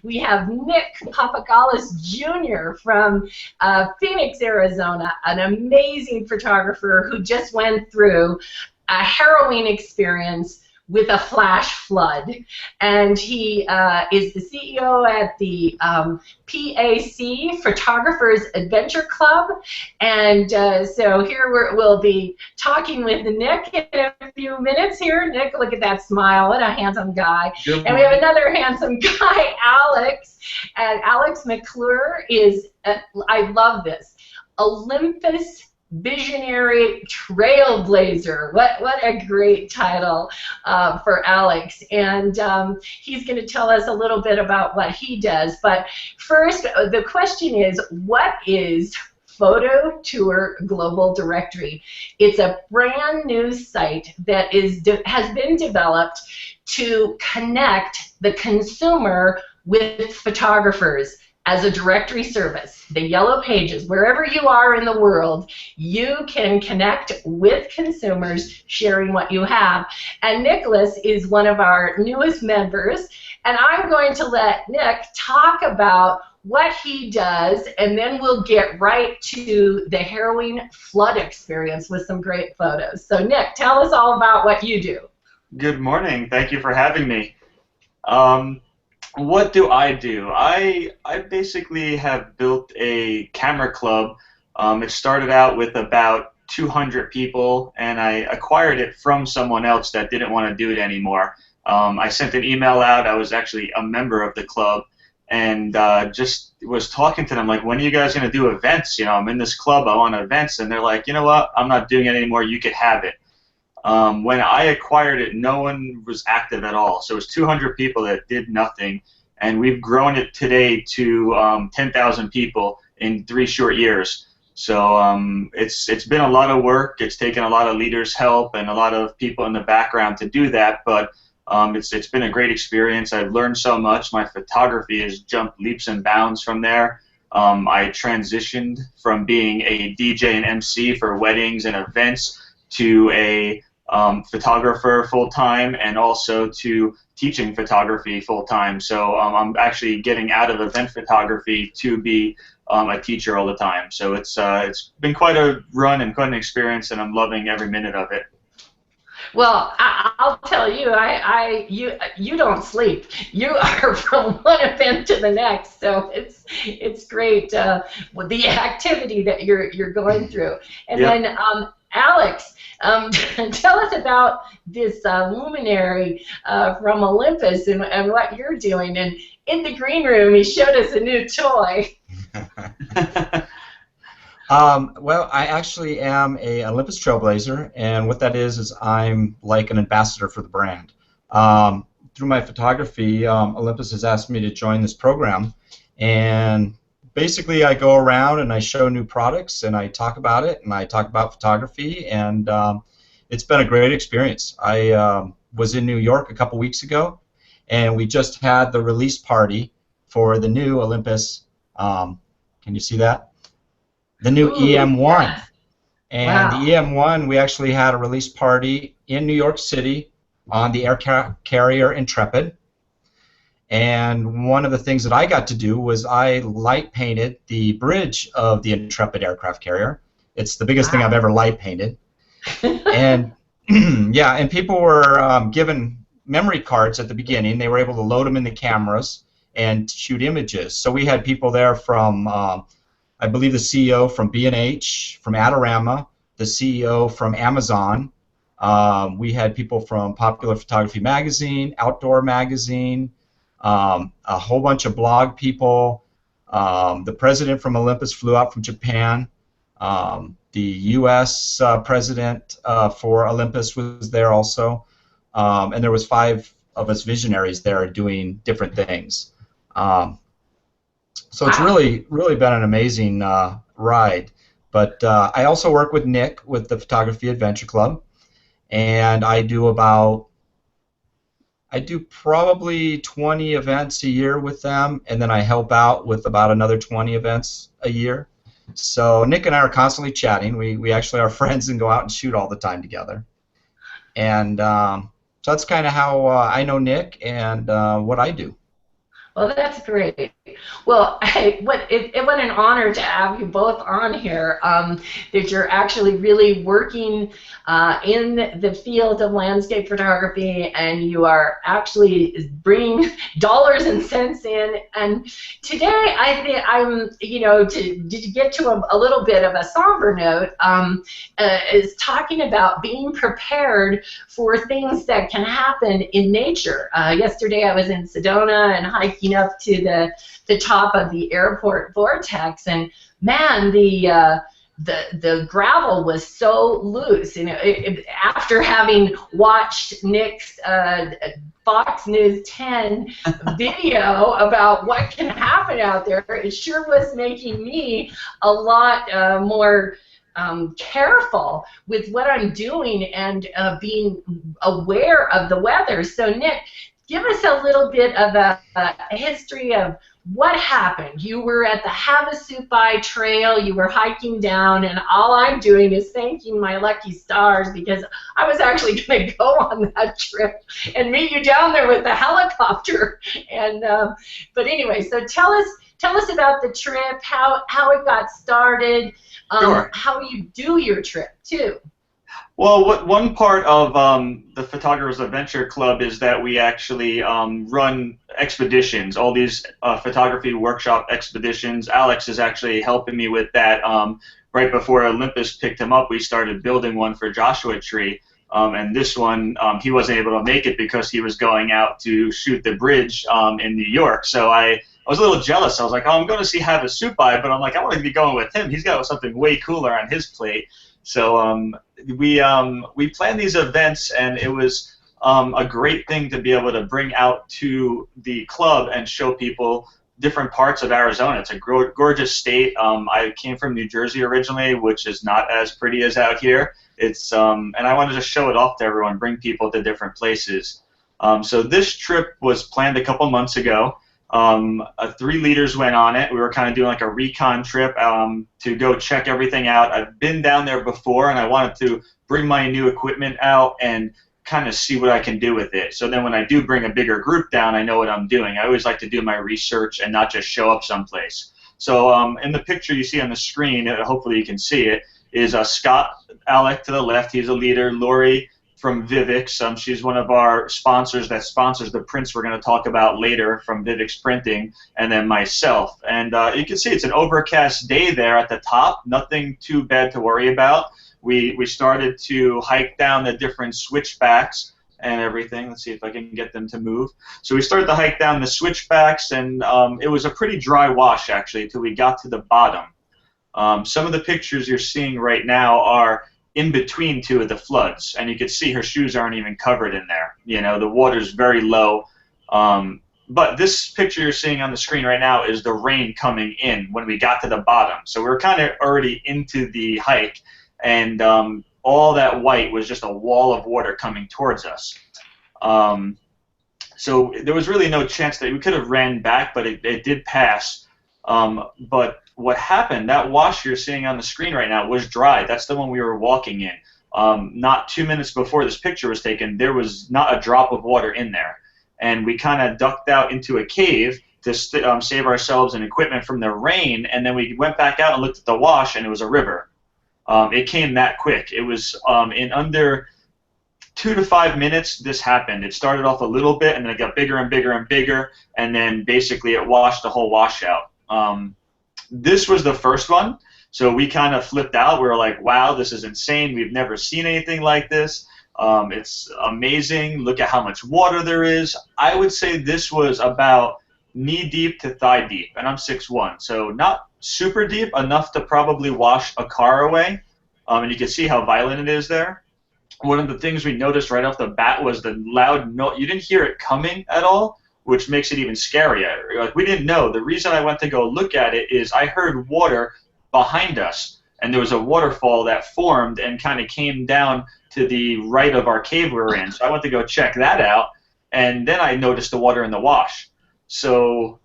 We have Nick Pappagallo Jr. from Phoenix, Arizona, an amazing photographer who just went through a harrowing experience with a flash flood. And he is the CEO at the PAC, Photographers Adventure Club. And so here we'll be talking with Nick in a few minutes here. Nick, look at that smile. What a handsome guy. And we have another handsome guy, Alex. And Alex McClure is, I love this, Olympus Visionary Trailblazer. What a great title for Alex. And he's going to tell us a little bit about what he does. But first, the question is, what is Photo Tour Global Directory? It's a brand new site that has been developed to connect the consumer with photographers as a directory service. The yellow pages, wherever you are in the world, you can connect with consumers sharing what you have. And Nicholas is one of our newest members, and I'm going to let Nick talk about what he does, and then we'll get right to the harrowing flood experience with some great photos. So Nick, tell us all about what you do. Good morning. Thank you for having me. What do? I basically have built a camera club. It started out with about 200 people, and I acquired it from someone else that didn't want to do it anymore. I sent an email out. I was actually a member of the club, and just was talking to them like, when are you guys going to do events? You know, I'm in this club, I want events, and they're like, you know what, I'm not doing it anymore, you could have it. When I acquired it, no one was active at all. So it was 200 people that did nothing, and we've grown it today to 10,000 people in 3 short years. So it's been a lot of work. It's taken a lot of leaders' help and a lot of people in the background to do that, but it's been a great experience. I've learned so much. My photography has jumped leaps and bounds from there. I transitioned from being a DJ and MC for weddings and events to a photographer full-time, and also to teaching photography full-time. So I'm actually getting out of event photography to be a teacher all the time. So it's been quite a run and quite an experience, and I'm loving every minute of it. Well, I'll tell you, you don't sleep. You are from one event to the next, so it's great with the activity that you're going through. And Yep. then Alex, tell us about this luminary from Olympus and what you're doing. And in the green room, he showed us a new toy. Well, I actually am a Olympus Trailblazer, and what that is I'm like an ambassador for the brand. Through my photography, Olympus has asked me to join this program, and basically I go around and I show new products and I talk about it and I talk about photography, and it's been a great experience. I was in New York a couple weeks ago, and we just had the release party for the new Olympus. Can you see that? The new EM1. Yeah. And Wow. the EM1, we actually had a release party in New York City on the air carrier Intrepid. And one of the things that I got to do was I light painted the bridge of the Intrepid aircraft carrier. It's the biggest thing I've ever light painted. And yeah, and people were given memory cards at the beginning. They were able to load them in the cameras and shoot images. So we had people there from I believe the CEO from B&H, from Adorama, the CEO from Amazon. We had people from Popular Photography Magazine, Outdoor Magazine, a whole bunch of blog people. The president from Olympus flew out from Japan. The U.S. president for Olympus was there also. And there was 5 of us visionaries there doing different things. So it's really been an amazing ride. But I also work with Nick with the Photography Adventure Club, and I do probably 20 events a year with them, and then I help out with about another 20 events a year. So Nick and I are constantly chatting. We actually are friends and go out and shoot all the time together. And so that's kind of how I know Nick and what I do. Well, that's great. Well, what an honor to have you both on here. That you're actually really working in the field of landscape photography, and you are actually bringing dollars and cents in. And today, I think I'm, to get to a little bit of a somber note, is talking about being prepared for things that can happen in nature. Yesterday, I was in Sedona and hiking up to the top of the airport vortex, and man, the gravel was so loose. After having watched Nick's Fox News 10 video about what can happen out there, it sure was making me a lot more careful with what I'm doing and being aware of the weather. So Nick, give us a little bit of a history of what happened. You were at the Havasupai Trail, you were hiking down, and all I'm doing is thanking my lucky stars because I was actually going to go on that trip and meet you down there with the helicopter. And but anyway, so tell us about the trip, how it got started, Sure. how you do your trip too. Well, one part of the Photographers Adventure Club is that we actually run expeditions, all these photography workshop expeditions. Alex is actually helping me with that. Right before Olympus picked him up, we started building one for Joshua Tree. And this one, he wasn't able to make it because he was going out to shoot the bridge in New York. So I was a little jealous. I was like, oh, I'm going to see Havasupai, but I'm like, I want to be going with him. He's got something way cooler on his plate. So we planned these events, and it was a great thing to be able to bring out to the club and show people different parts of Arizona. It's a gorgeous state. I came from New Jersey originally, which is not as pretty as out here. It's and I wanted to show it off to everyone, bring people to different places. So this trip was planned a couple months ago. 3 leaders went on it. We were kind of doing like a recon trip to go check everything out. I've been down there before, and I wanted to bring my new equipment out and kind of see what I can do with it. So then when I do bring a bigger group down, I know what I'm doing. I always like to do my research and not just show up someplace. So in the picture you see on the screen, hopefully you can see it, is Scott Alec to the left. He's a leader. Lori from Vivix. She's one of our sponsors that sponsors the prints we're going to talk about later from Vivix Printing, and then myself. And you can see it's an overcast day there at the top. Nothing too bad to worry about. We started to hike down the different switchbacks and everything. Let's see if I can get them to move. So we started to hike down the switchbacks, and it was a pretty dry wash actually until we got to the bottom. Some of the pictures you're seeing right now are in between 2 of the floods, and you can see her shoes aren't even covered in there. The water's very low. But this picture you're seeing on the screen right now is the rain coming in when we got to the bottom. So we're kind of already into the hike, and all that white was just a wall of water coming towards us. So there was really no chance that we could have ran back, but it did pass. But what happened, that wash you're seeing on the screen right now was dry. That's the one we were walking in. Not 2 minutes before this picture was taken, there was not a drop of water in there. And we kind of ducked out into a cave to save ourselves and equipment from the rain, and then we went back out and looked at the wash, and it was a river. It came that quick. It was in under 2 to 5 minutes this happened. It started off a little bit, and then it got bigger and bigger and bigger, and then basically it washed the whole wash out. This was the first one, so we kind of flipped out. We were like, wow, this is insane. We've never seen anything like this. It's amazing. Look at how much water there is. I would say this was about knee-deep to thigh-deep, and I'm 6'1", so not super deep, enough to probably wash a car away. And you can see how violent it is there. One of the things we noticed right off the bat was the loud noise. You didn't hear it coming at all, which makes it even scarier. Like, we didn't know. The reason I went to go look at it is I heard water behind us, and there was a waterfall that formed and kind of came down to the right of our cave we were in. So I went to go check that out, and then I noticed the water in the wash. So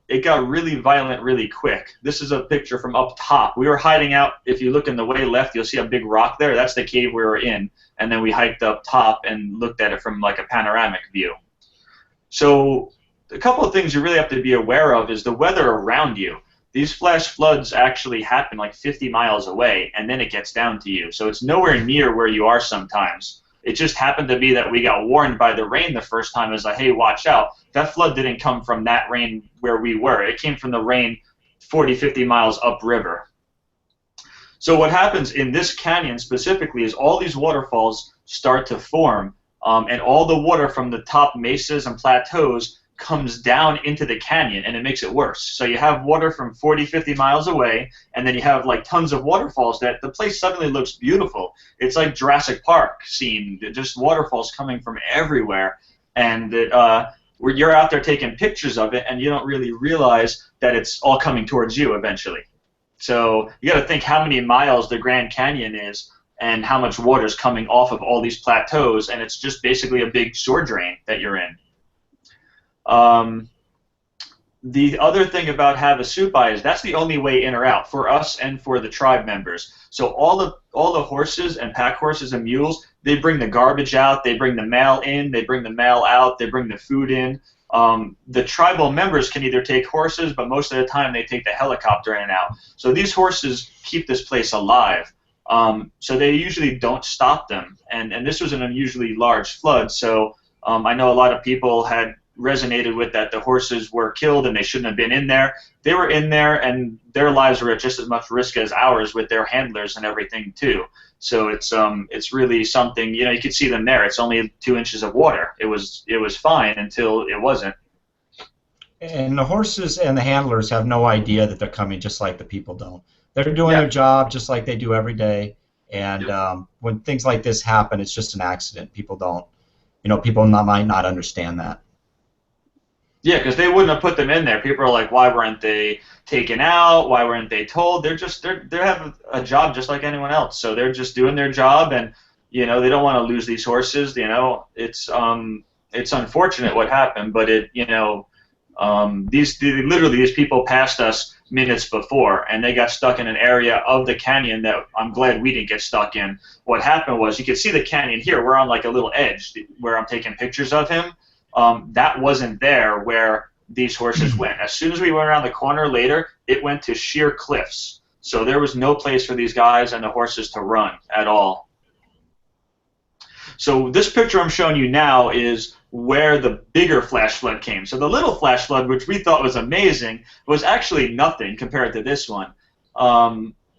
it got really violent really quick. This is a picture from up top. We were hiding out. If you look in the way left, you'll see a big rock there. That's the cave we were in, and then we hiked up top and looked at it from like a panoramic view. So a couple of things you really have to be aware of is the weather around you. These flash floods actually happen like 50 miles away, and then it gets down to you. So it's nowhere near where you are sometimes. It just happened to be that we got warned by the rain the first time. As like, hey, watch out. That flood didn't come from that rain where we were. It came from the rain 40, 50 miles upriver. So what happens in this canyon specifically is all these waterfalls start to form, and all the water from the top mesas and plateaus comes down into the canyon, and it makes it worse. So you have water from 40, 50 miles away, and then you have like tons of waterfalls that the place suddenly looks beautiful. It's like Jurassic Park scene, just waterfalls coming from everywhere, and where you're out there taking pictures of it, and you don't really realize that it's all coming towards you eventually. So you got to think how many miles the Grand Canyon is and how much water is coming off of all these plateaus, and it's just basically a big sewer drain that you're in. The other thing about Havasupai is that's the only way in or out for us and for the tribe members. So all the horses and pack horses and mules, they bring the garbage out, they bring the mail in, they bring the mail out, they bring the food in. The tribal members can either take horses, but most of the time they take the helicopter in and out. So these horses keep this place alive. So they usually don't stop them. And this was an unusually large flood, so I know a lot of people had resonated with that the horses were killed and they shouldn't have been in there. They were in there, and their lives were at just as much risk as ours with their handlers and everything too. So it's really something, you know, you could see them there. It's only 2 inches of water. It was fine until it wasn't. And the horses and the handlers have no idea that they're coming, just like the people don't. They're doing their job just like they do every day. And when things like this happen, it's just an accident. People don't, you know, people might not understand that. Yeah, because they wouldn't have put them in there. People are like, why weren't they taken out? Why weren't they told? They have a job just like anyone else. So they're just doing their job, and you know they don't want to lose these horses. You know, it's unfortunate what happened, but these people passed us minutes before, and they got stuck in an area of the canyon that I'm glad we didn't get stuck in. What happened was, you can see the canyon here. We're on like a little edge where I'm taking pictures of him. That wasn't there where these horses went. As soon as we went around the corner later, it went to sheer cliffs. So there was no place for these guys and the horses to run at all. So this picture I'm showing you now is where the bigger flash flood came. So the little flash flood, which we thought was amazing, was actually nothing compared to this one.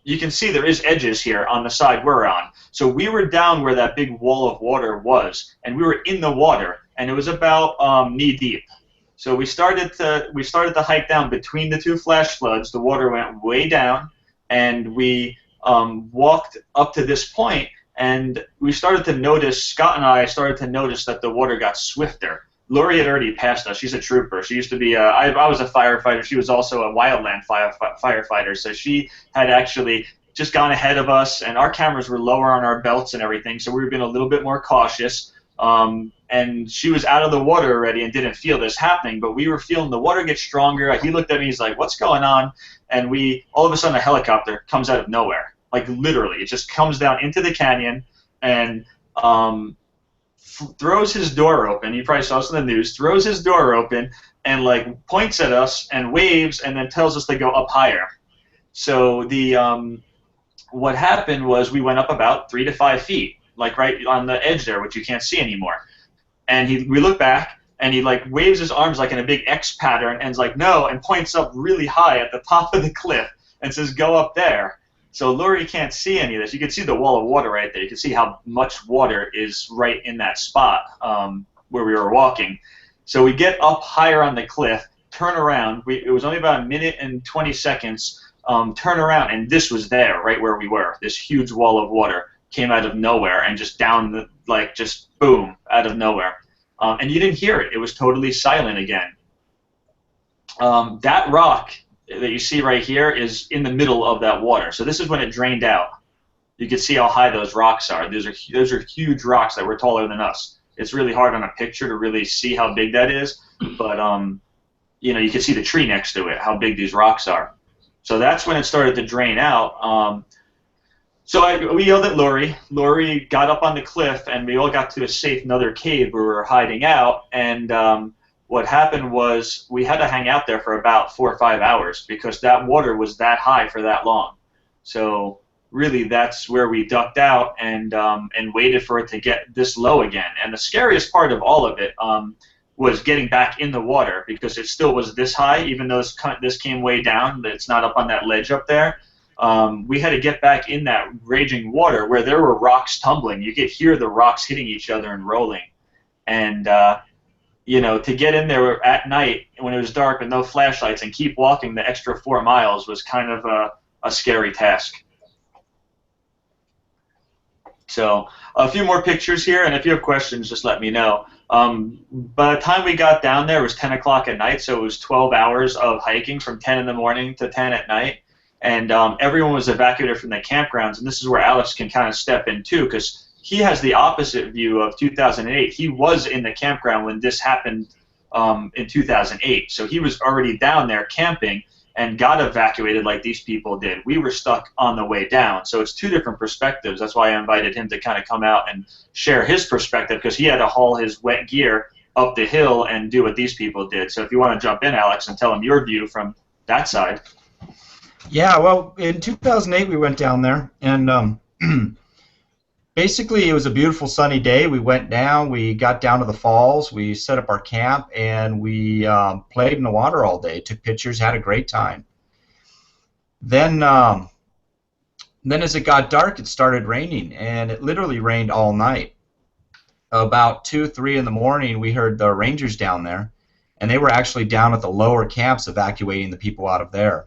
You can see there is edges here on the side we're on. So we were down where that big wall of water was, and we were in the water, and it was about knee deep. So we started to hike down between the two flash floods. The water went way down, and we walked up to this point, and we started to notice, Scott and I started to notice that the water got swifter. Lori had already passed us. She's a trooper. She used to be I was a firefighter. She was also a wildland firefighter. So she had actually just gone ahead of us, and our cameras were lower on our belts and everything, so we were being a little bit more cautious. And she was out of the water already and didn't feel this happening, but we were feeling the water get stronger. He looked at me, he's like, what's going on? And all of a sudden a helicopter comes out of nowhere. Like literally, it just comes down into the canyon and throws his door open. You probably saw this in the news. Throws his door open and like points at us and waves and then tells us to go up higher. So what happened was we went up about 3 to 5 feet, like right on the edge there, which you can't see anymore. And we look back, and he like waves his arms like in a big X pattern, and is like no, and points up really high at the top of the cliff and says go up there. So Lori can't see any of this. You can see the wall of water right there. You can see how much water is right in that spot where we were walking. So we get up higher on the cliff, turn around. It was only about 1 minute and 20 seconds. Turn around, and this was there, right where we were. This huge wall of water came out of nowhere and just down just boom, out of nowhere. And you didn't hear it. It was totally silent again. That rock that you see right here is in the middle of that water. So this is when it drained out. You can see how high those rocks are. Those are huge rocks that were taller than us. It's really hard on a picture to really see how big that is, but you can see the tree next to it, how big these rocks are. So that's when it started to drain out. So we yelled at Lori. Lori got up on the cliff, and we all got to a safe another cave where we were hiding out. And what happened was we had to hang out there for about 4 or 5 hours because that water was that high for that long. So really, that's where we ducked out and waited for it to get this low again. And the scariest part of all of it was getting back in the water because it still was this high, even though this came way down. It's not up on that ledge up there. We had to get back in that raging water where there were rocks tumbling. You could hear the rocks hitting each other and rolling. And you know, to get in there at night when it was dark with no flashlights and keep walking the extra 4 miles was kind of a scary task. So a few more pictures here, and if you have questions, just let me know. By the time we got down there, it was 10 o'clock at night, so it was 12 hours of hiking from 10 in the morning to 10 at night. And everyone was evacuated from the campgrounds, and this is where Alex can kind of step in too, because he has the opposite view of 2008. He was in the campground when this happened in 2008, so he was already down there camping and got evacuated like these people did. We were stuck on the way down, so it's two different perspectives. That's why I invited him to kind of come out and share his perspective, because he had to haul his wet gear up the hill and do what these people did. So if you want to jump in, Alex, and tell him your view from that side. Yeah, well, in 2008 we went down there, and basically it was a beautiful sunny day. We went down, we got down to the falls, we set up our camp, and we played in the water all day, took pictures, had a great time. Then as it got dark, it started raining, and it literally rained all night. About 2, 3 in the morning, we heard the rangers down there, and they were actually down at the lower camps evacuating the people out of there.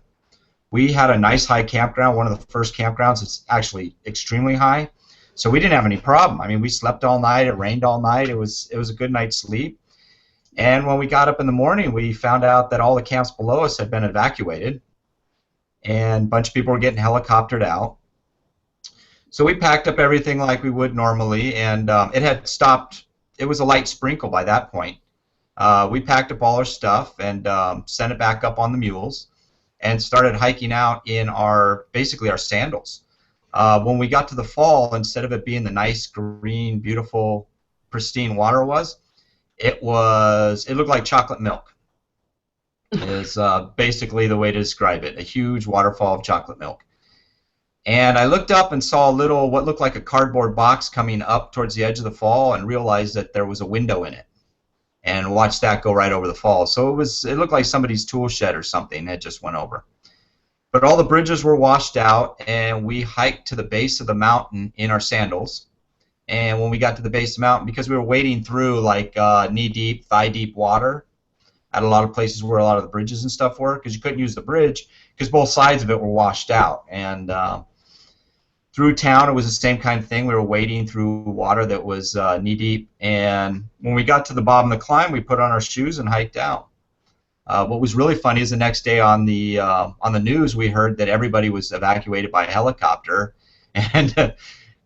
We had a nice high campground, one of the first campgrounds. It's actually extremely high, so we didn't have any problem. I mean, we slept all night. It rained all night. It was a good night's sleep. And when we got up in the morning, we found out that all the camps below us had been evacuated, and a bunch of people were getting helicoptered out. So we packed up everything like we would normally, and it had stopped. It was a light sprinkle by that point. We packed up all our stuff and sent it back up on the mules, and started hiking out in basically our sandals. When we got to the fall, instead of it being the nice green, beautiful, pristine water it looked like chocolate milk. Is basically the way to describe it. A huge waterfall of chocolate milk. And I looked up and saw what looked like a cardboard box coming up towards the edge of the fall, and realized that there was a window in it. And watched that go right over the fall. So it looked like somebody's tool shed or something that just went over. But all the bridges were washed out, and we hiked to the base of the mountain in our sandals. And when we got to the base of the mountain, because we were wading through like knee-deep, thigh-deep water at a lot of places where a lot of the bridges and stuff were, because you couldn't use the bridge because both sides of it were washed out. And through town, it was the same kind of thing. We were wading through water that was knee-deep, and when we got to the bottom of the climb, we put on our shoes and hiked out. What was really funny is the next day on the news, we heard that everybody was evacuated by helicopter, and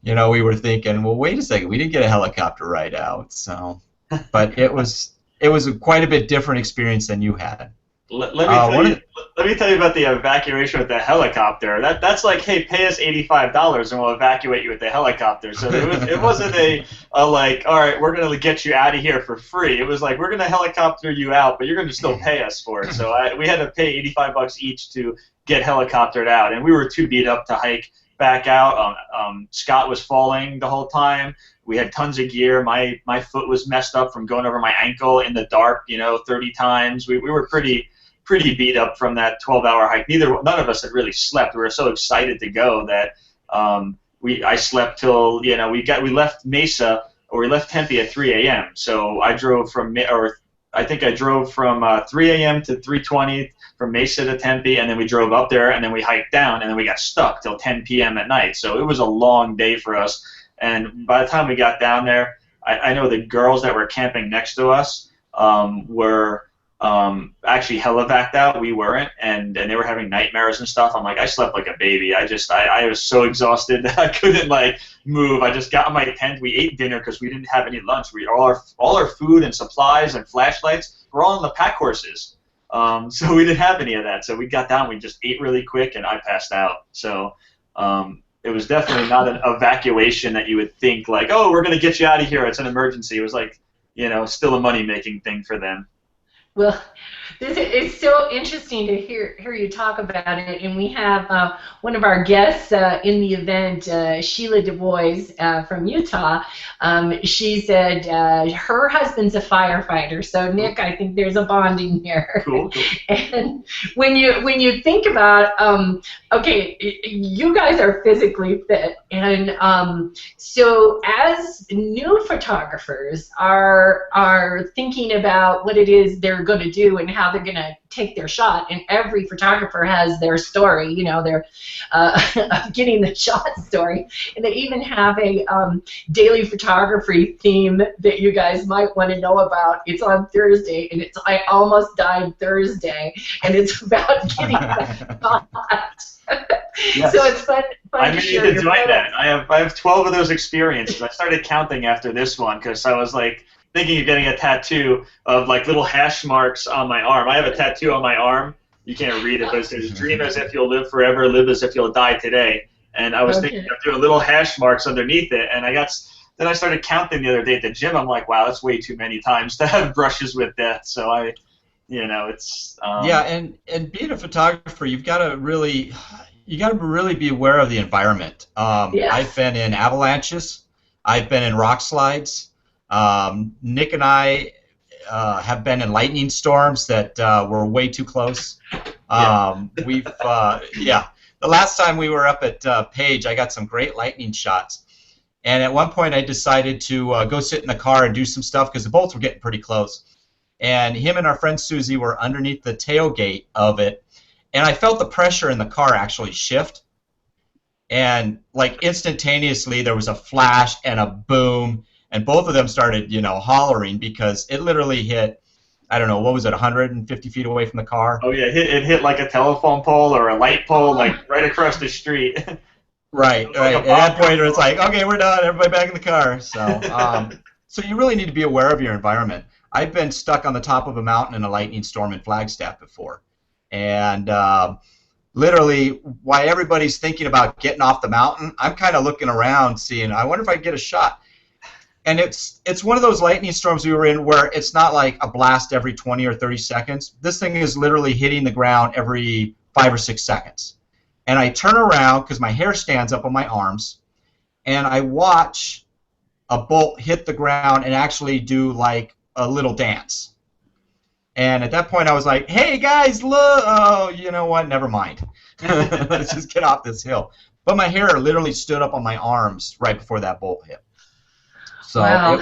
you know, we were thinking, well, wait a second, we didn't get a helicopter ride out. So, but it was quite a bit different experience than you had. Let me tell you about the evacuation with the helicopter. That's like, hey, pay us $85 and we'll evacuate you with the helicopter. So it wasn't a like, all right, we're gonna get you out of here for free. It was like, we're gonna helicopter you out, but you're gonna still pay us for it. So we had to pay $85 each to get helicoptered out, and we were too beat up to hike back out. Scott was falling the whole time. We had tons of gear. My foot was messed up from going over my ankle in the dark, 30 times. We were pretty beat up from that 12-hour hike. None of us had really slept. We were so excited to go that I slept till we left Mesa, or we left Tempe at 3 a.m. So I drove from 3 a.m. to 3:20 from Mesa to Tempe, and then we drove up there, and then we hiked down, and then we got stuck till 10 p.m. at night. So it was a long day for us. And by the time we got down there, I know the girls that were camping next to us were actually helivac'd out. We weren't, and they were having nightmares and stuff. I'm like, I slept like a baby. I was so exhausted that I couldn't move. I just got in my tent. We ate dinner because we didn't have any lunch. All our food and supplies and flashlights were all on the pack horses. So we didn't have any of that. So we got down. We just ate really quick, and I passed out. So it was definitely not an evacuation that you would think like, oh, we're gonna get you out of here. It's an emergency. It was like, still a money-making thing for them. Well, it's so interesting to hear you talk about it, and we have one of our guests in the event, Sheila Du Bois from Utah. She said her husband's a firefighter, so Nick, I think there's a bonding here. Cool, cool. And when you think about okay, you guys are physically fit, and so as new photographers are thinking about what it is they're going to do and how they're going to take their shot, and every photographer has their story, you know, their getting the shot story, and they even have a daily photography theme that you guys might want to know about. It's on Thursday, and it's I Almost Died Thursday, and it's about getting the shot. Yes. So it's fun I to need share to your join that. photos. I have 12 of those experiences. I started counting after this one because I was like thinking of getting a tattoo of like little hash marks on my arm. I have a tattoo on my arm. You can't read it, but it says "Dream as if you'll live forever, live as if you'll die today." And I was thinking of doing little hash marks underneath it, and then I started counting the other day at the gym. I'm like, wow, that's way too many times to have brushes with death. So it's Yeah, and being a photographer, you got to really be aware of the environment. Yes. I've been in avalanches. I've been in rock slides. Nick and I have been in lightning storms that were way too close. The last time we were up at Page, I got some great lightning shots. And at one point, I decided to go sit in the car and do some stuff because the bolts were getting pretty close. And him and our friend Susie were underneath the tailgate of it. And I felt the pressure in the car actually shift. And like instantaneously, there was a flash and a boom. And both of them started, hollering because it literally hit, I don't know, what was it, 150 feet away from the car? Oh, yeah, it hit like a telephone pole or a light pole, like right across the street. Right. At that point, it's like, okay, we're done. Everybody back in the car. So, so you really need to be aware of your environment. I've been stuck on the top of a mountain in a lightning storm in Flagstaff before. And literally, while everybody's thinking about getting off the mountain, I'm kind of looking around, seeing, I wonder if I can get a shot. And it's one of those lightning storms we were in where it's not like a blast every 20 or 30 seconds. This thing is literally hitting the ground every 5 or 6 seconds. And I turn around because my hair stands up on my arms, and I watch a bolt hit the ground and actually do like a little dance. And at that point, I was like, hey, guys, look. Oh, you know what? Never mind. Let's just get off this hill. But my hair literally stood up on my arms right before that bolt hit. So wow.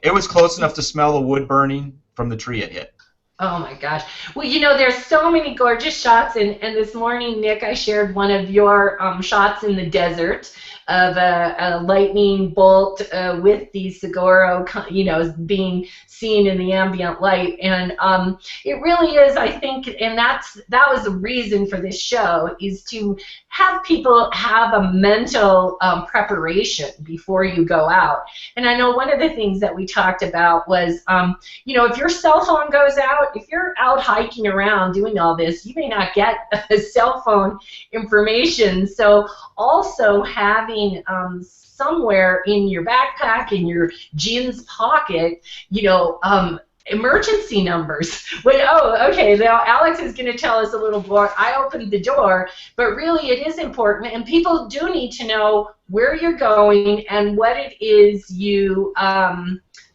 it was close enough to smell the wood burning from the tree it hit. Oh my gosh. Well, there's so many gorgeous shots, and this morning, Nick, I shared one of your shots in the desert of a lightning bolt with the saguaro, being seen in the ambient light, and it really is, I think, and that was the reason for this show, is to have people have a mental preparation before you go out. And I know one of the things that we talked about was, if your cell phone goes out, if you're out hiking around doing all this, you may not get cell phone information. So also having somewhere in your backpack, in your jeans pocket, emergency numbers. Okay, now Alex is going to tell us a little more. I opened the door, but really it is important, and people do need to know where you're going and what it is you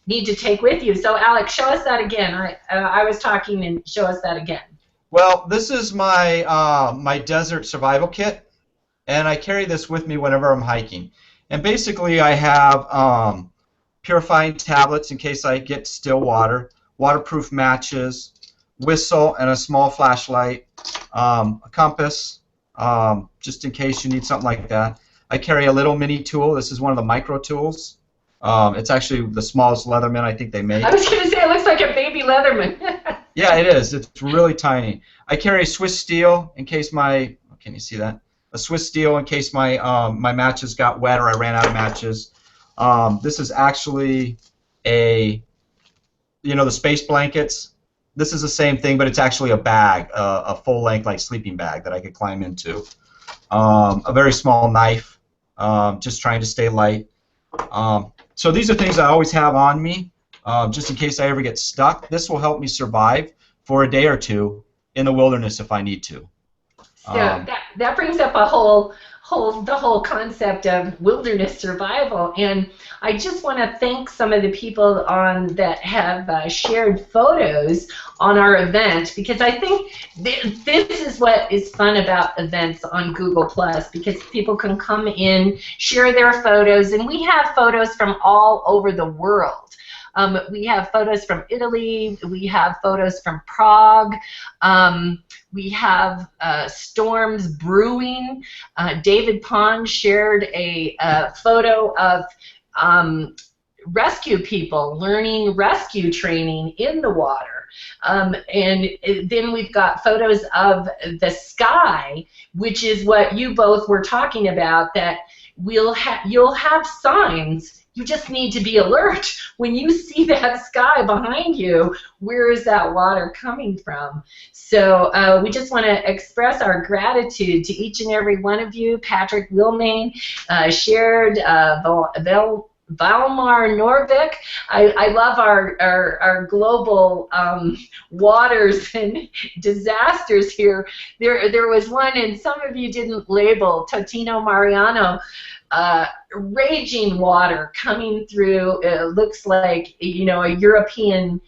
need to take with you. So Alex, show us that again. I was talking, and show us that again. Well, this is my my desert survival kit, and I carry this with me whenever I'm hiking. And basically, I have purifying tablets in case I get still water, waterproof matches, whistle, and a small flashlight, a compass, just in case you need something like that. I carry a little mini tool. This is one of the micro tools. It's actually the smallest Leatherman I think they make. I was going to say it looks like a baby Leatherman. Yeah, it is. It's really tiny. I carry a Swiss steel in case my, can you see that? A Swiss steel in case my my matches got wet or I ran out of matches. This is actually the space blankets. This is the same thing, but it's actually a bag, a full-length like sleeping bag that I could climb into. A very small knife, just trying to stay light. So these are things I always have on me, just in case I ever get stuck. This will help me survive. for a day or two in the wilderness if I need to. So that brings up the whole concept of wilderness survival, and I just want to thank some of the people that have shared photos on our event, because I think this is what is fun about events on Google Plus, because people can come in, share their photos, and we have photos from all over the world. We have photos from Italy, we have photos from Prague, we have storms brewing. David Pond shared a photo of rescue people learning rescue training in the water. And then we've got photos of the sky, which is what you both were talking about, that you'll have signs. You just need to be alert. When you see that sky behind you, where is that water coming from? So we just want to express our gratitude to each and every one of you. Patrick Wilmain shared, Valmar Norvik. I love our global waters and disasters here. There was one, and some of you didn't label, Totino Mariano, raging water coming through. It looks like, you know, a European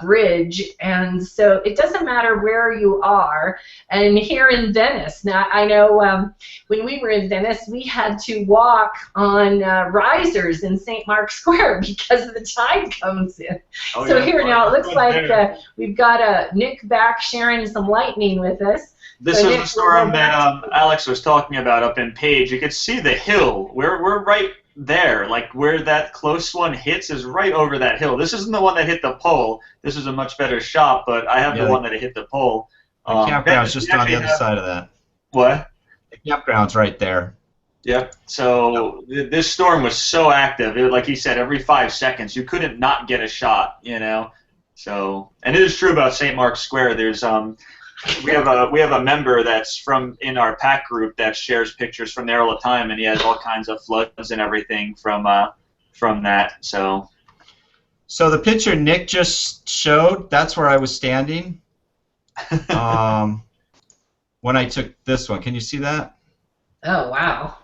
bridge, and so it doesn't matter where you are. And here in Venice, now I know when we were in Venice, we had to walk on risers in St. Mark's Square because the tide comes in. Oh, so yeah, here now it looks like we've got Nick back sharing some lightning with us. This is the storm that Alex was talking about up in Page. You could see the hill. We're right there, like where that close one hits is right over that hill. This isn't the one that hit the pole. This is a much better shot, but I have the one that hit the pole. The campground's just on the other side of that. What? The campground's right there. Yep. So this storm was so active. Like he said, every 5 seconds you couldn't not get a shot, you know. So, and it is true about St. Mark's Square. There's we have a member that's in our pack group that shares pictures from there all the time, and he has all kinds of floods and everything from that. So the picture Nick just showed, that's where I was standing when I took this one. Can you see that? Oh wow!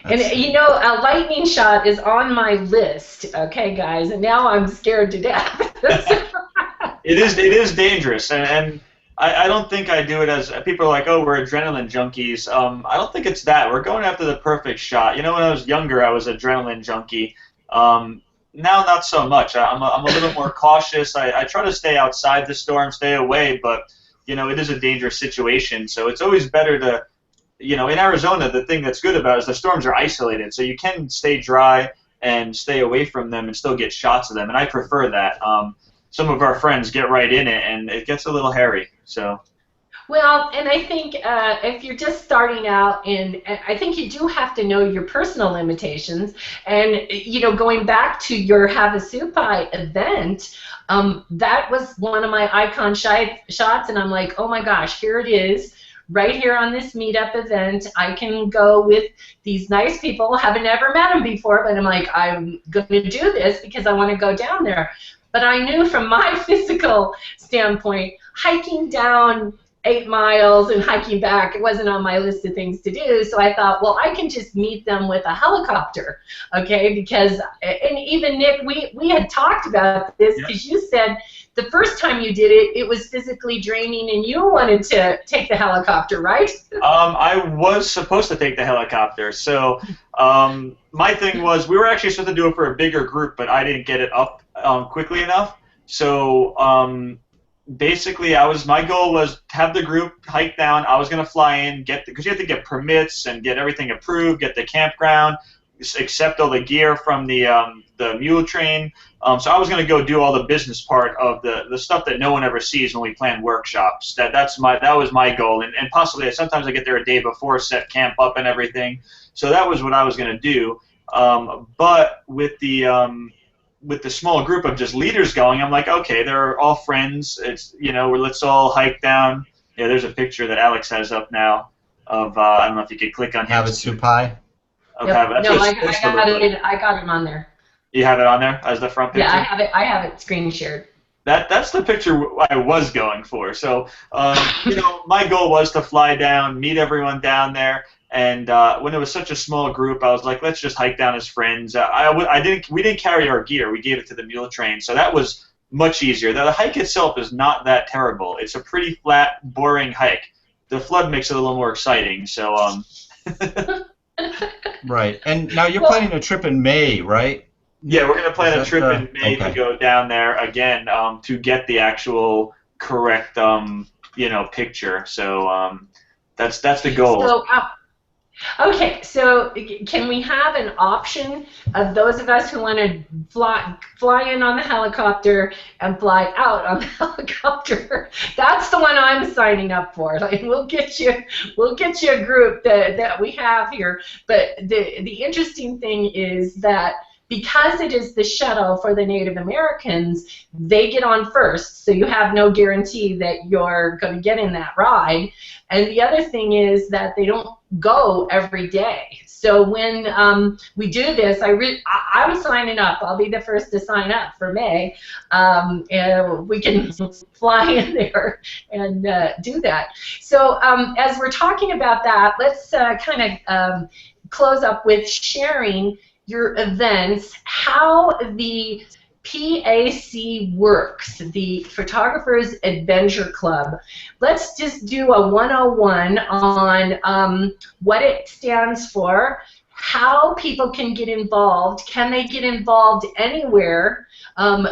And you know, a lightning shot is on my list. Okay, guys, and now I'm scared to death. It is dangerous, and I don't think I do it as people are like, oh, we're adrenaline junkies. I don't think it's that. We're going after the perfect shot. You know, when I was younger, I was an adrenaline junkie. Now, not so much. I'm a little more cautious. I try to stay outside the storm, stay away, but, you know, it is a dangerous situation. So it's always better to, you know, in Arizona, the thing that's good about it is the storms are isolated. So you can stay dry and stay away from them and still get shots of them. And I prefer that. Some of our friends get right in it, and it gets a little hairy. So. Well, and I think if you're just starting out, and I think you do have to know your personal limitations. And, you know, going back to your Havasupai event, that was one of my icon shots, and I'm like, oh my gosh, here it is. Right here on this meetup event, I can go with these nice people. Haven't ever met them before, but I'm like, I'm going to do this because I want to go down there. But I knew from my physical standpoint, hiking down 8 miles and hiking back, it wasn't on my list of things to do. So I thought, well, I can just meet them with a helicopter, okay? Because, and even Nick, we had talked about this because you said the first time you did it, it was physically draining, and you wanted to take the helicopter, right? I was supposed to take the helicopter. So my thing was, we were actually supposed to do it for a bigger group, but I didn't get it up quickly enough. So basically, my goal was to have the group hike down. I was going to fly in, because you have to get permits and get everything approved, get the campground, accept all the gear from the mule train. So I was going to go do all the business part of the stuff that no one ever sees when we plan workshops. That was my goal, and possibly sometimes I get there a day before, set camp up and everything. So that was what I was going to do. But with the small group of just leaders going, I'm like, okay, they're all friends. It's, you know, let's all hike down. Yeah, there's a picture that Alex has up now of I don't know if you could click on Havasupai. Yep. No, I got him on there. You have it on there as the front picture? Yeah, I have it screen shared. That's the picture I was going for. So, my goal was to fly down, meet everyone down there, and when it was such a small group, I was like, let's just hike down as friends. We didn't carry our gear. We gave it to the mule train, so that was much easier. The hike itself is not that terrible. It's a pretty flat, boring hike. The flood makes it a little more exciting. So, Right. And now you're planning a trip in May, right? Yeah, we're going to plan a trip in May to go down there again to get the actual correct, picture. So that's the goal. So, okay, so can we have an option of those of us who want to fly in on the helicopter and fly out on the helicopter? That's the one I'm signing up for. Like, we'll get you a group that we have here. But the interesting thing is that because it is the shuttle for the Native Americans, they get on first, so you have no guarantee that you're going to get in that ride. And the other thing is that they don't go every day. So when we do this, I'm signing up. I'll be the first to sign up for May. And we can fly in there and do that. So as we're talking about that, let's kind of close up with sharing your events, how the PAC works, the Photographers Adventure Club. Let's just do a 101 on what it stands for, how people can get involved, can they get involved anywhere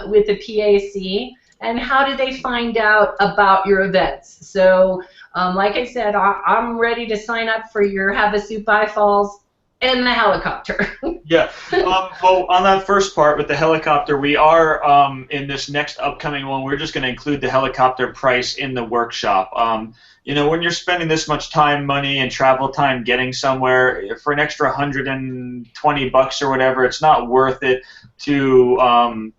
with the PAC, and how do they find out about your events. So like I said, I'm ready to sign up for your Havasupai Falls and the helicopter. Yeah. Well, on that first part with the helicopter, we are in this next upcoming one. We're just going to include the helicopter price in the workshop. When you're spending this much time, money, and travel time getting somewhere for an extra $120 or whatever, it's not worth it to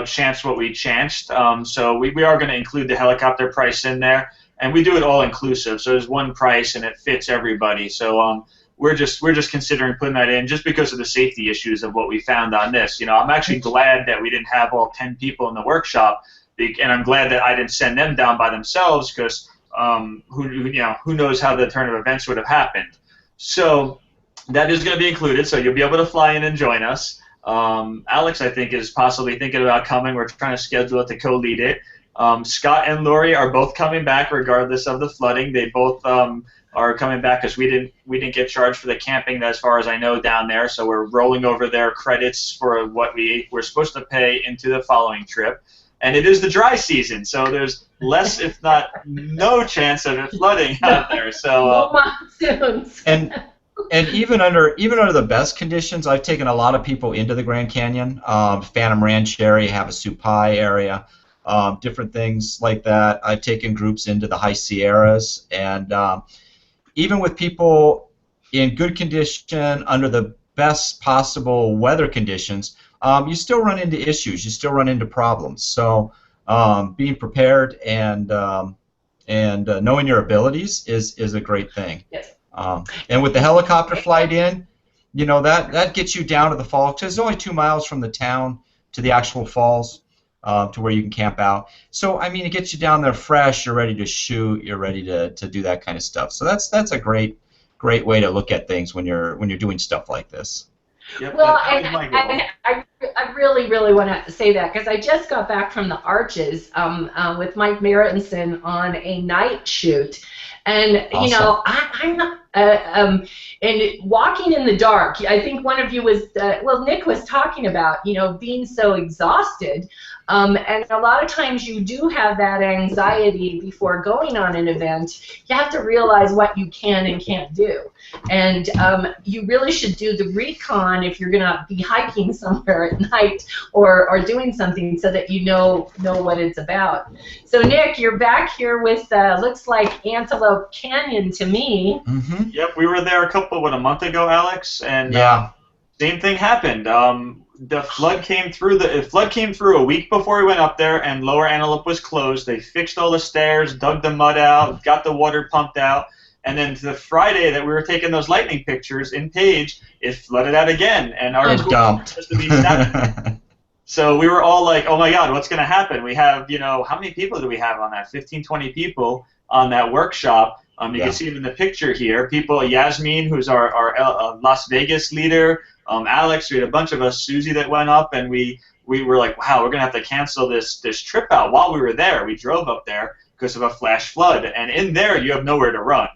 chance what we chanced. So we are going to include the helicopter price in there, and we do it all inclusive. So there's one price and it fits everybody. So we're just considering putting that in just because of the safety issues of what we found on this. I'm actually glad that we didn't have all 10 people in the workshop, and I'm glad that I didn't send them down by themselves because who knows how the turn of events would have happened. So that is going to be included, so you'll be able to fly in and join us. Alex, I think, is possibly thinking about coming. We're trying to schedule it to co-lead it. Scott and Lori are both coming back regardless of the flooding. They both are coming back because we didn't get charged for the camping, as far as I know, down there. So we're rolling over their credits for what we were supposed to pay into the following trip. And it is the dry season, so there's less, if not no, chance of it flooding out there. So monsoons. And even under the best conditions, I've taken a lot of people into the Grand Canyon, Phantom Ranch area, Havasupai area, different things like that. I've taken groups into the High Sierras, and even with people in good condition, under the best possible weather conditions, you still run into issues. You still run into problems. So being prepared and knowing your abilities is a great thing. Yes. And with the helicopter flight in, that gets you down to the falls, because it's only 2 miles from the town to the actual falls, to where you can camp out. So I mean, it gets you down there fresh. You're ready to shoot. You're ready to do that kind of stuff. So that's a great way to look at things when you're doing stuff like this. Yep, well, and I really want to say that because I just got back from the Arches with Mike Maritson on a night shoot, and Awesome. I'm not. And walking in the dark, I think one of you was, Nick was talking about, being so exhausted. And a lot of times you do have that anxiety before going on an event. You have to realize what you can and can't do. And you really should do the recon if you're going to be hiking somewhere at night or doing something so that you know what it's about. So, Nick, you're back here with, looks like Antelope Canyon to me. Mm-hmm. Yep, we were there a month ago, Alex, and Yeah. same thing happened. The flood came through. A week before we went up there, and Lower Antelope was closed. They fixed all the stairs, dug the mud out, got the water pumped out, and then the Friday that we were taking those lightning pictures in Page, it flooded out again, and our It dumped. supposed to be Saturday. So we were all like, oh my God, what's going to happen? We have, how many people do we have on that? 15, 20 people on that workshop. You can see it in the picture here. People, Yasmin, who's our Las Vegas leader, Alex, we had a bunch of us, Susie that went up, and we were like, wow, we're going to have to cancel this trip out. While we were there, we drove up there because of a flash flood. And in there, you have nowhere to run.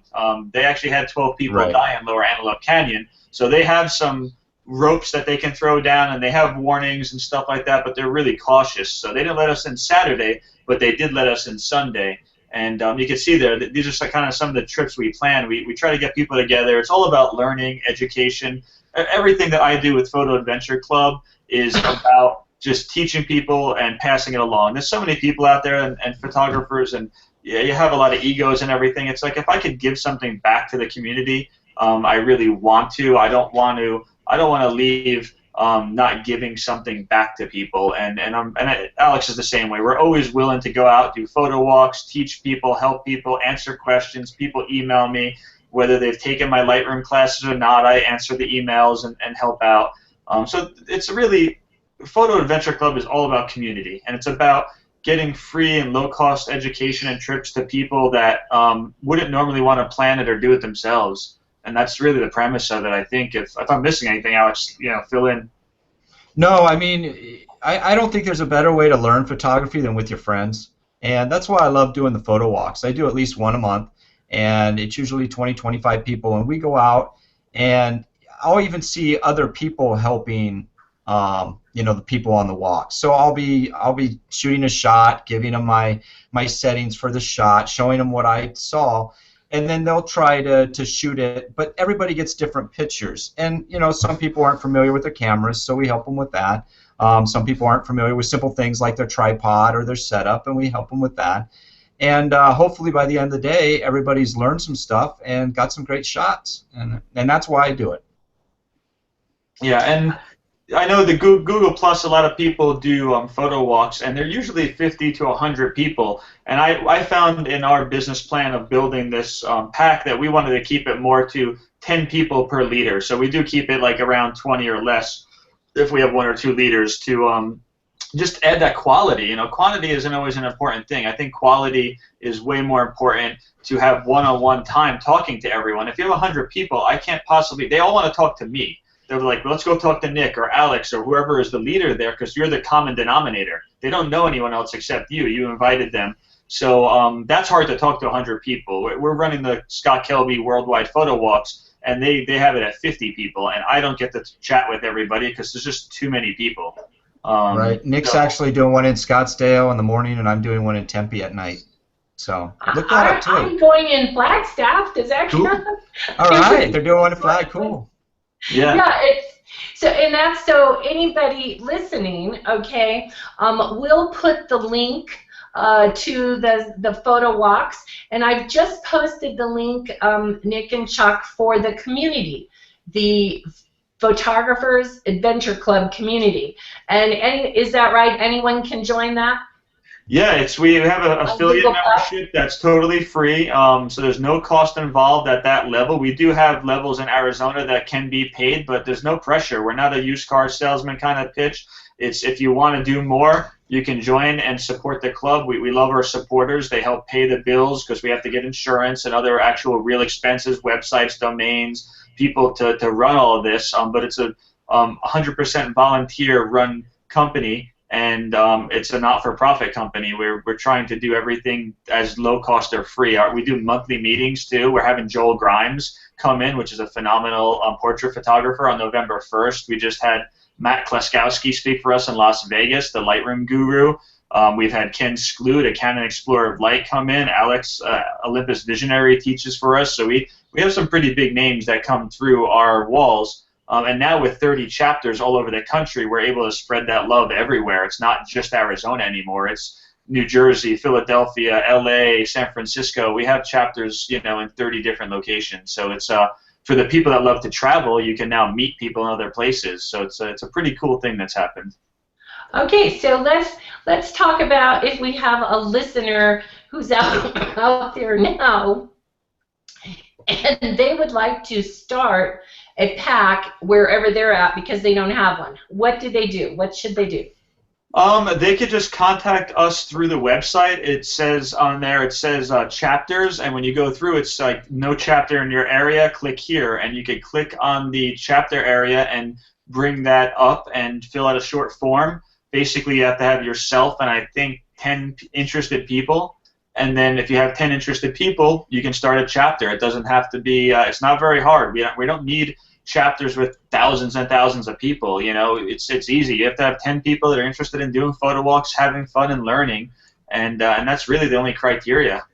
They actually had 12 people die in Lower Antelope Canyon. So they have some ropes that they can throw down, and they have warnings and stuff like that, but they're really cautious. So they didn't let us in Saturday, but they did let us in Sunday. And you can see there, these are kind of some of the trips we plan. We try to get people together. It's all about learning, education. Everything that I do with Photo Adventure Club is about just teaching people and passing it along. There's so many people out there and photographers, and you have a lot of egos and everything. It's like if I could give something back to the community, I really want to. I don't want to leave not giving something back to people. And Alex is the same way. We're always willing to go out, do photo walks, teach people, help people, answer questions. People email me, whether they've taken my Lightroom classes or not. I answer the emails and help out. So it's really, Photo Adventure Club is all about community, and it's about getting free and low-cost education and trips to people that wouldn't normally want to plan it or do it themselves. And that's really the premise of it, I think. If I'm missing anything, Alex, fill in. No, I mean, I don't think there's a better way to learn photography than with your friends. And that's why I love doing the photo walks. I do at least one a month, and it's usually 20, 25 people. And we go out, and I'll even see other people helping, the people on the walk. So I'll be shooting a shot, giving them my settings for the shot, showing them what I saw, and then they'll try to shoot it. But everybody gets different pictures, and some people aren't familiar with their cameras, so we help them with that. Some people aren't familiar with simple things like their tripod or their setup, and we help them with that. And hopefully by the end of the day, everybody's learned some stuff and got some great shots, and that's why I do it. Yeah, and I know the Google Plus, a lot of people do photo walks, and they're usually 50 to 100 people. And I found in our business plan of building this pack that we wanted to keep it more to 10 people per leader. So we do keep it like around 20 or less if we have 1 or 2 leaders to just add that quality. Quantity isn't always an important thing. I think quality is way more important, to have one-on-one time talking to everyone. If you have 100 people, I can't possibly, they all want to talk to me. They're like, let's go talk to Nick or Alex or whoever is the leader there, because you're the common denominator. They don't know anyone else except you. You invited them. So that's hard to talk to 100 people. We're running the Scott Kelby Worldwide Photo Walks, and they have it at 50 people, and I don't get to chat with everybody because there's just too many people. Right. Nick's actually doing one in Scottsdale in the morning, and I'm doing one in Tempe at night. So look that up, too. I'm going in Flagstaff. Does that count? All right. They're doing one in Flag. Cool. Yeah. Yeah, so anybody listening, okay, we'll put the link to the photo walks, and I've just posted the link, Nick and Chuck, for the community, the Photographers Adventure Club community. And is that right? Anyone can join that? Yeah, we have an affiliate membership that's totally free, so there's no cost involved at that level. We do have levels in Arizona that can be paid, but there's no pressure. We're not a used car salesman kind of pitch. It's if you want to do more, you can join and support the club. We love our supporters. They help pay the bills because we have to get insurance and other actual real expenses, websites, domains, people to run all of this. But it's a 100% volunteer-run company. And it's a not-for-profit company. We're trying to do everything as low-cost or free. We do monthly meetings, too. We're having Joel Grimes come in, which is a phenomenal portrait photographer, on November 1st. We just had Matt Kleskowski speak for us in Las Vegas, the Lightroom guru. We've had Ken Skloot, a Canon Explorer of Light, come in. Alex, Olympus Visionary, teaches for us. So we have some pretty big names that come through our walls. And now with 30 chapters all over the country, we're able to spread that love everywhere. It's not just Arizona anymore. It's New Jersey, Philadelphia, LA, San Francisco. We have chapters, in 30 different locations. So it's for the people that love to travel, you can now meet people in other places. So it's a pretty cool thing that's happened. Okay, so let's talk about if we have a listener who's out there now, and they would like to start a pack wherever they're at because they don't have one. What do they do? What should they do? They could just contact us through the website. It says on there, it says chapters, and when you go through, it's like no chapter in your area, click here, and you could click on the chapter area and bring that up and fill out a short form. Basically, you have to have yourself and I think 10 interested people, and then if you have 10 interested people, you can start a chapter. It doesn't have to be, it's not very hard. We don't need chapters with thousands and thousands of people. You know, it's easy. You have to have 10 people that are interested in doing photo walks, having fun, and learning, and that's really the only criteria.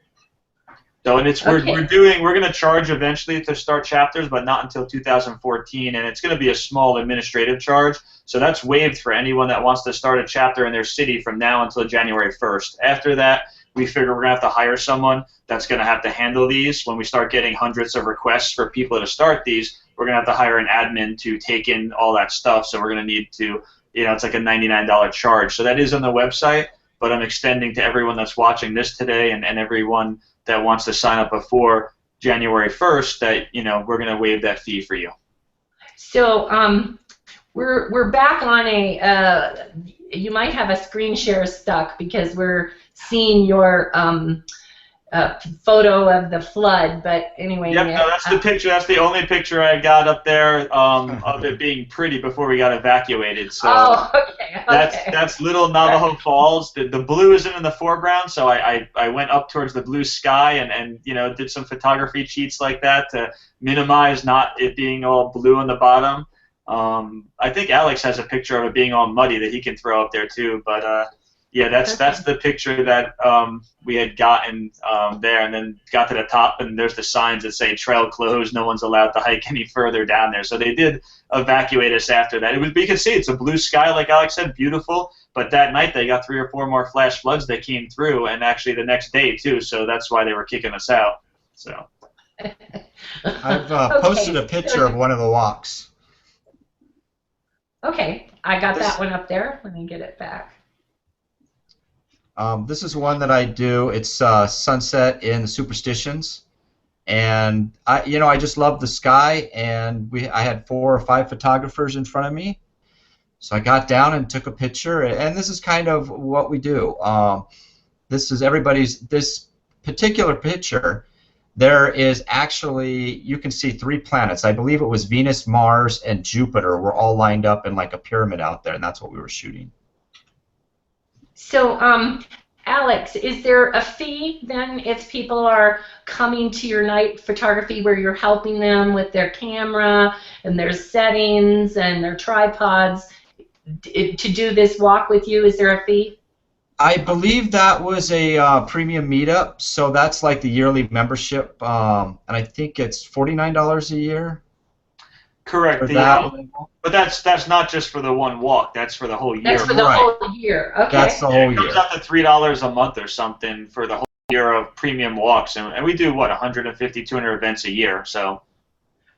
So, and it's Okay. we're going to charge eventually to start chapters, but not until 2014, and it's going to be a small administrative charge. So that's waived for anyone that wants to start a chapter in their city from now until January 1st. After that, we figure we're going to have to hire someone that's going to have to handle these. When we start getting hundreds of requests for people to start these, we're going to have to hire an admin to take in all that stuff. So we're going to need to, you know, it's like a $99 charge. So that is on the website, but I'm extending to everyone that's watching this today and everyone that wants to sign up before January 1st that, you know, we're going to waive that fee for you. So we're back on a, you might have a screen share stuck because we're seeing your photo of the flood, but anyway. Yep, no, that's the picture. That's the only picture I got up there of it being pretty before we got evacuated. So okay. that's Little Navajo Falls. The blue isn't in the foreground, so I went up towards the blue sky and you know, did some photography cheats like that to minimize not it being all blue on the bottom. I think Alex has a picture of it being all muddy that he can throw up there too, but yeah, that's the picture that we had gotten there, and then got to the top, and there's the signs that say trail closed, no one's allowed to hike any further down there. So they did evacuate us after that. But you can see it's a blue sky, like Alex said, beautiful. But that night they got 3 or 4 more flash floods that came through, and actually the next day too. So that's why they were kicking us out. So I've posted a picture of one of the walks. Okay, I got that one up there. Let me get it back. This is one that I do. It's sunset in the Superstitions, and I just love the sky. And I had 4 or 5 photographers in front of me, so I got down and took a picture. And this is kind of what we do. This is this particular picture. There is actually, you can see 3 planets. I believe it was Venus, Mars, and Jupiter were all lined up in like a pyramid out there, and that's what we were shooting. So, Alex, is there a fee then if people are coming to your night photography where you're helping them with their camera and their settings and their tripods to do this walk with you? Is there a fee? I believe that was a premium meetup, so that's like the yearly membership, and I think it's $49 a year. Correct. But that's not just for the one walk. That's for the whole year. That's for the whole year. Okay. That's the whole year. It comes out to $3 a month or something for the whole year of premium walks, and we do what 150, 200 events a year. So.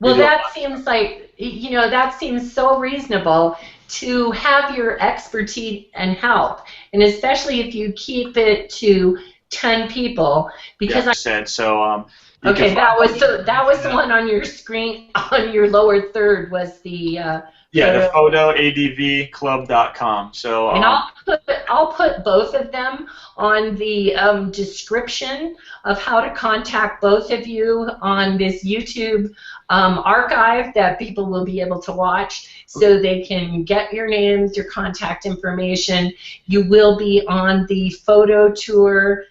Well, that seems like, you know, that seems so reasonable to have your expertise and help, and especially if you keep it to 10 people, because I said so. Okay, that was the one on your screen on your lower third was the the photoadvclub.com. So and I'll put both of them on the description of how to contact both of you on this YouTube archive that people will be able to watch, so they can get your names, your contact information. You will be on the photo tour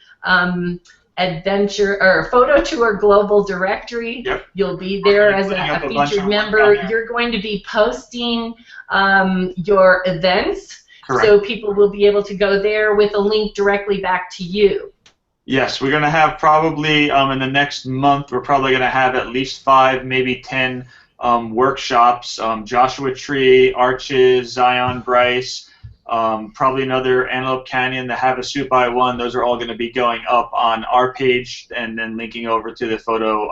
adventure or photo tour global directory. Yep. You'll be there as a featured member. You're going to be posting your events. Correct. So people will be able to go there with a link directly back to you. Yes, we're going to have probably in the next month, we're probably going to have at least 5, maybe 10 workshops. Joshua Tree, Arches, Zion Bryce, probably another Antelope Canyon, the Havasu by One. Those are all going to be going up on our page and then linking over to the Photo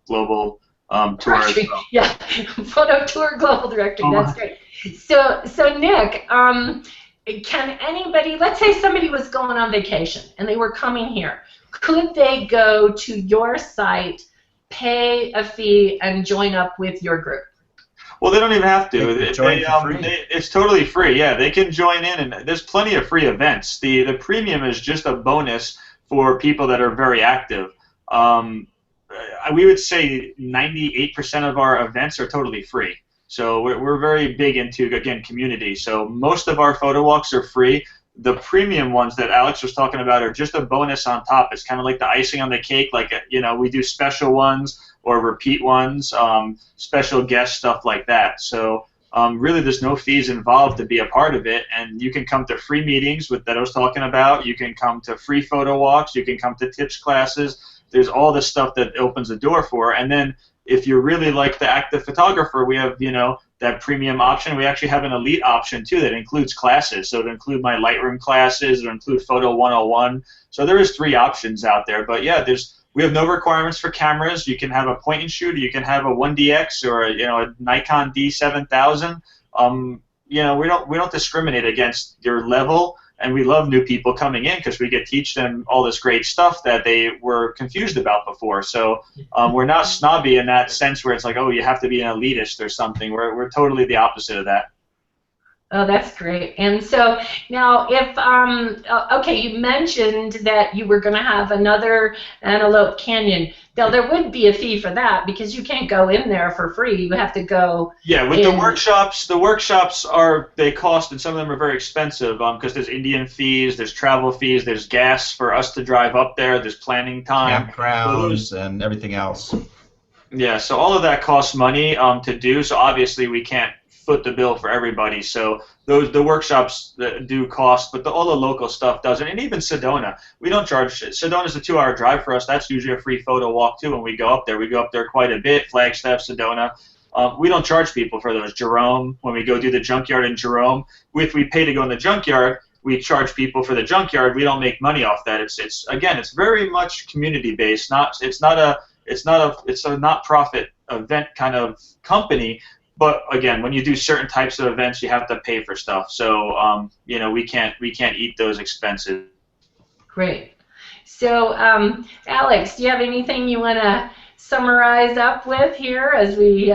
Global Tour as well. Yeah, Photo Tour Global Directory. That's great. So Nick, can anybody, let's say somebody was going on vacation and they were coming here, could they go to your site, pay a fee, and join up with your group? Well, they don't even have to. They can join for free. It's totally free. Yeah, they can join in, and there's plenty of free events. The premium is just a bonus for people that are very active. We would say 98% of our events are totally free. So we're very big into, again, community. So most of our photo walks are free. The premium ones that Alex was talking about are just a bonus on top. It's kind of like the icing on the cake. Like, you know, we do special ones or repeat ones, special guest stuff like that. So really, there's no fees involved to be a part of it, and you can come to free meetings that I was talking about. You can come to free photo walks. You can come to tips classes. There's all this stuff that opens the door for. And then if you really like the active photographer, we have, you know, that premium option. We actually have an elite option too that includes classes. So it'll include my Lightroom classes, it'll include Photo 101. So there is 3 options out there. But yeah, we have no requirements for cameras. You can have a point and shoot, you can have a 1DX or a Nikon D7000. You know, we don't discriminate against your level. And we love new people coming in because we get to teach them all this great stuff that they were confused about before. So we're not snobby in that sense where it's like, oh, you have to be an elitist or something. We're totally the opposite of that. Oh, that's great. And so now if, okay, you mentioned that you were going to have another Antelope Canyon. Now, there would be a fee for that because you can't go in there for free. You have to go. Yeah, with the workshops they cost, and some of them are very expensive because there's Indian fees, there's travel fees, there's gas for us to drive up there, there's planning time. Campgrounds and everything else. Yeah, so all of that costs money to do, so obviously we can't foot the bill for everybody. So the workshops that do cost, but all the local stuff doesn't. And even Sedona, we don't charge. Sedona's a 2-hour drive for us. That's usually a free photo walk too when we go up there. We go up there quite a bit, Flagstaff, Sedona. We don't charge people for those. Jerome, when we go do the junkyard in Jerome, if we pay to go in the junkyard, we charge people for the junkyard. We don't make money off that. It's very much community based. It's a not-profit event kind of company. But again, when you do certain types of events, you have to pay for stuff. So you know, we can't eat those expenses. Great. So Alex, do you have anything you want to summarize up with here as we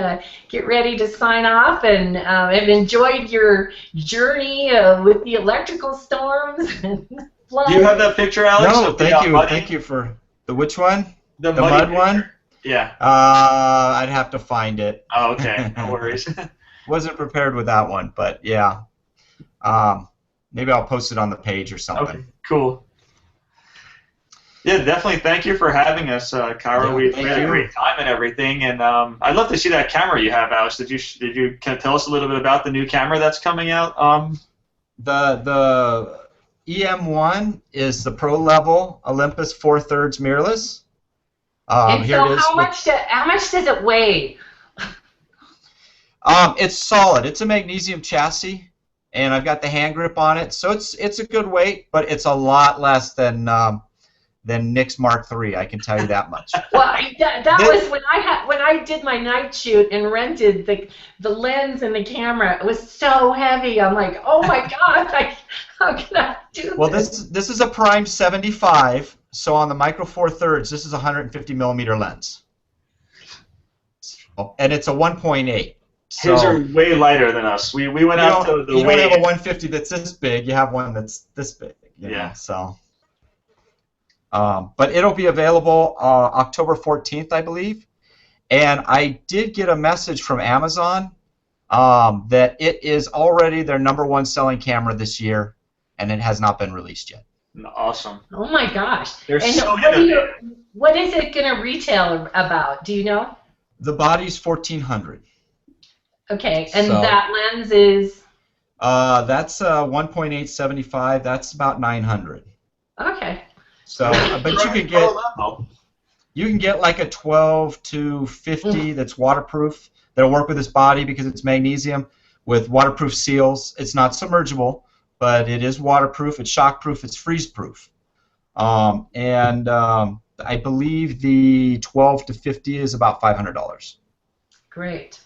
get ready to sign off? And I've enjoyed your journey with the electrical storms. Do you have that picture, Alex? No, thank you. Thank you for the which one? The mud one? Yeah. I'd have to find it. Oh, okay. No worries. Wasn't prepared with that one, but yeah. Maybe I'll post it on the page or something. Okay, cool. Yeah, definitely. Thank you for having us, Carra. Yeah, we had a great time and everything, and I'd love to see that camera you have, Alex. Did you kind of tell us a little bit about the new camera that's coming out? The EM1 is the pro level Olympus 4/3 mirrorless. And so how much does it weigh? It's solid. It's a magnesium chassis, and I've got the hand grip on it, so it's a good weight, but it's a lot less than Nick's Mark III. I can tell you that much. Well, that was when I did my night shoot and rented the lens and the camera. It was so heavy. I'm like, oh my god, how can I do this? Well, this is a prime 75. So on the Micro Four Thirds, this is a 150 millimeter lens, and it's a 1.8. So his are way lighter than us. We went out to the you don't have a 150 that's this big. You have one that's this big. You know, so. But it'll be available October 14th, I believe. And I did get a message from Amazon that it is already their #1 selling camera this year, and it has not been released yet. Awesome. Oh my gosh. They're and so what is it going to retail about? Do you know? The body's $1,400. Okay, and that lens is? That's 1.875. That's about $900. Okay. So, but you can get like a 12 to 50 that's waterproof. That'll work with this body because it's magnesium with waterproof seals. It's not submergible, but it is waterproof. It's shockproof. It's freeze-proof. I believe the 12 to 50 is about $500. Great.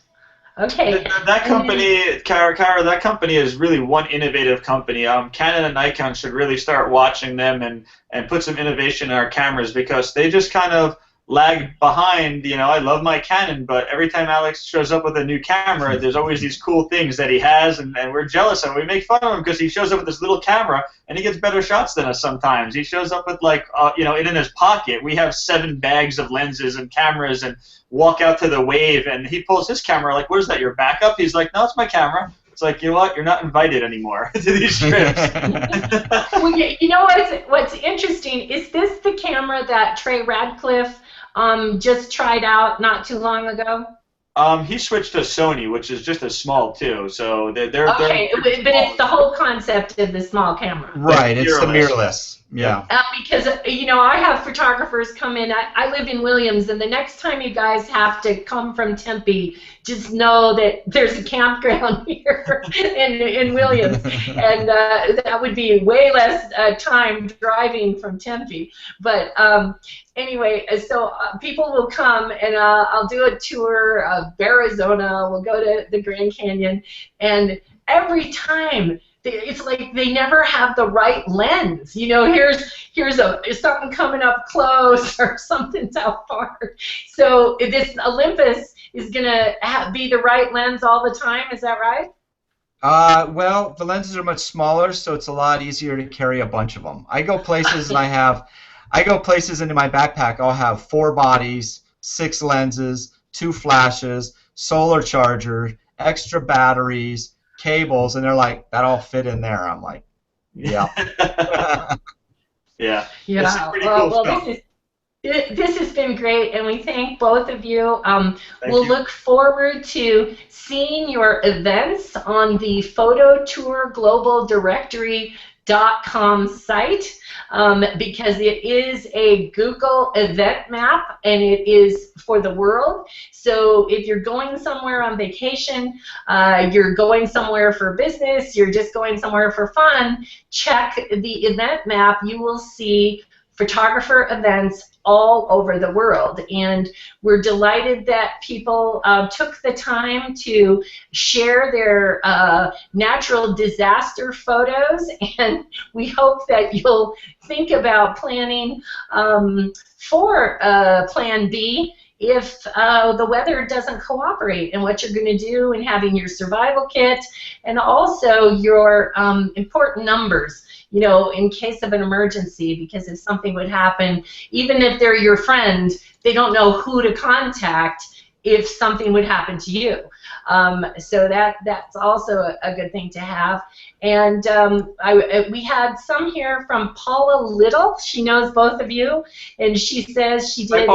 Okay. That company, Carra, that company is really one innovative company. Canon and Nikon should really start watching them and put some innovation in our cameras because they just kind of lag behind. I love my Canon, but every time Alex shows up with a new camera, there's always these cool things that he has, and we're jealous of him. We make fun of him because he shows up with this little camera, and he gets better shots than us sometimes. He shows up with, like, it in his pocket. We have 7 bags of lenses and cameras and walk out to the wave, and he pulls his camera, like, what is that, your backup? He's like, no, it's my camera. It's like, you know what? You're not invited anymore to these trips. Well, you know what's interesting? Is this the camera that Trey Radcliffe just tried out not too long ago? He switched to Sony, which is just as small too. So they're okay, but it's the whole concept of the small camera. Right, it's the mirrorless. Yeah. Because I have photographers come in. I live in Williams, and the next time you guys have to come from Tempe, just know that there's a campground here in Williams, and that would be way less time driving from Tempe. But anyway, so people will come, and I'll do a tour of Arizona. We'll go to the Grand Canyon, and every time it's like they never have the right lens. Here's something coming up close or something's out far. So this Olympus is gonna be the right lens all the time. Is that right? Well, the lenses are much smaller, so it's a lot easier to carry a bunch of them. I go places and I go places into my backpack. I'll have 4 bodies, 6 lenses, 2 flashes, solar charger, extra batteries, cables, and they're like, that all fit in there. I'm like, yeah. Yeah. This is pretty cool stuff. This has been great, and we thank both of you. We'll look forward to seeing your events on the Photo Tour Global Directory.com site, because it is a Google event map, and it is for the world. So if you're going somewhere on vacation, you're going somewhere for business, you're just going somewhere for fun, check the event map. You will see photographer events all over the world, and we're delighted that people took the time to share their natural disaster photos, and we hope that you'll think about planning for Plan B if the weather doesn't cooperate, and what you're going to do, and having your survival kit, and also your important numbers, in case of an emergency, because if something would happen, even if they're your friend, they don't know who to contact if something would happen to you. So that's also a good thing to have. And we had some here from Paula Little. She knows both of you, and she says she did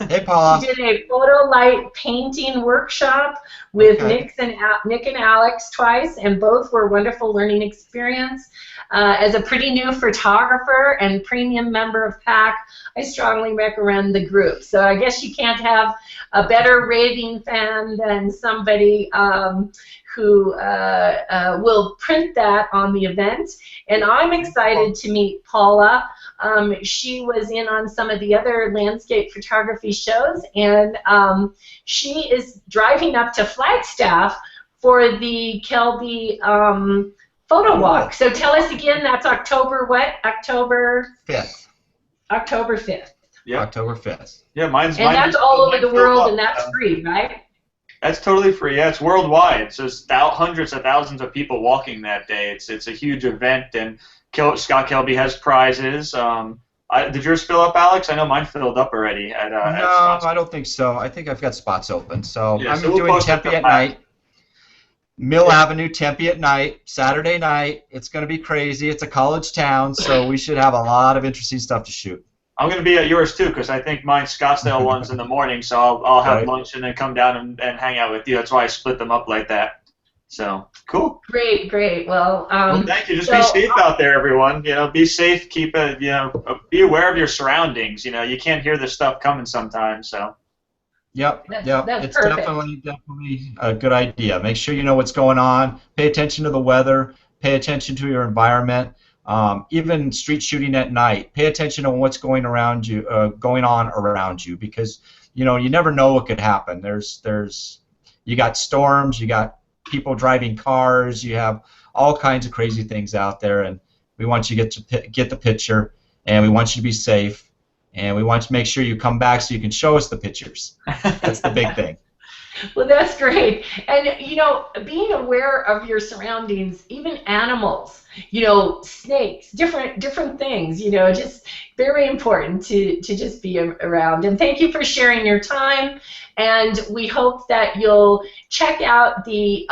Hey, Paula. She did a photo light painting workshop with Nick and Alex twice, and both were wonderful learning experience. As a pretty new photographer and premium member of PAC, I strongly recommend the group. So I guess you can't have a better raving fan than somebody who will print that on the event. And I'm excited to meet Paula. She was in on some of the other landscape photography shows, and she is driving up to Flagstaff for the Kelby photo walk. So tell us again, that's October what? October 5th. October 5th. Yeah. October 5th. Yeah, mine's that's all over the world, and that's free, right? That's totally free. Yeah, it's worldwide. It's just hundreds of thousands of people walking that day. It's a huge event, and Scott Kelby has prizes. Did yours fill up, Alex? I know mine filled up already. No, I don't think so. I think I've got spots open. So yeah, I'm doing Tempe at night. Mill Avenue, Tempe at night, Saturday night. It's going to be crazy. It's a college town, so we should have a lot of interesting stuff to shoot. I'm going to be at yours too, because I think mine's Scottsdale one's in the morning, so I'll have lunch and then come down and hang out with you. That's why I split them up like that. So cool. Great. Well, thank you. Just be safe out there, everyone. Be safe. Keep be aware of your surroundings. You can't hear this stuff coming sometimes. So. Yep. That's it's perfect. definitely a good idea. Make sure you know what's going on. Pay attention to the weather. Pay attention to your environment. Even street shooting at night. Pay attention to what's going on around you, because you never know what could happen. You got storms. You got people driving cars. You have all kinds of crazy things out there, and we want you to get the picture, and we want you to be safe. and we want to make sure you come back so you can show us the pictures. That's the big thing. Well, that's great. And, you know, being aware of your surroundings, even animals, you know, snakes, different things, you know, just very important to just be around. And thank you for sharing your time. And we hope that you'll check out the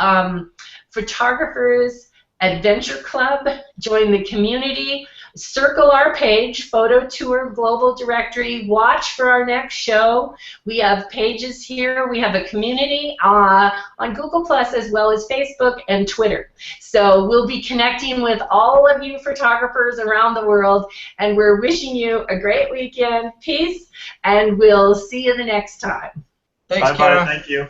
Photographers Adventure Club, join the community, circle our page, Photo Tour Global Directory, watch for our next show. We have pages here. We have a community on Google Plus as well as Facebook and Twitter. So we'll be connecting with all of you photographers around the world, and we're wishing you a great weekend. Peace, and we'll see you the next time. Thanks, Bye-bye. Carra. Thank you.